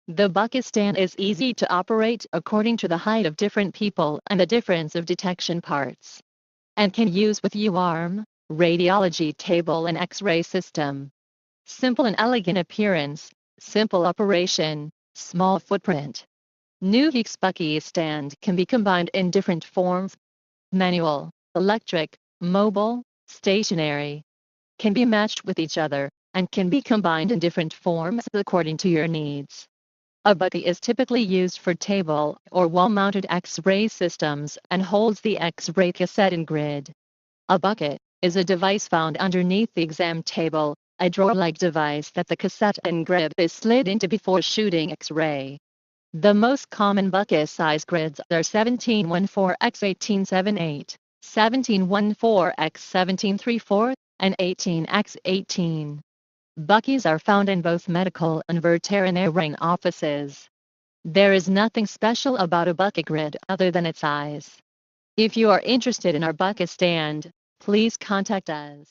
The bucket stand is easy to operate according to the height of different people and the difference of detection parts, and can use with U-arm, radiology table and X-ray system. Simple and elegant appearance, simple operation, small footprint. New Geeks Bucky stand can be combined in different forms: manual, electric, mobile, stationary. Can be matched with each other, and can be combined in different forms according to your needs. A bucky is typically used for table or wall-mounted X-ray systems and holds the X-ray cassette and grid. A bucket is a device found underneath the exam table, a drawer-like device that the cassette and grid is slid into before shooting X-ray. The most common bucket size grids are 1714x1878, 1714x1734, and 18x18. Buckies are found in both medical and veterinary offices. There is nothing special about a bucket grid other than its size. If you are interested in our bucket stand, please contact us.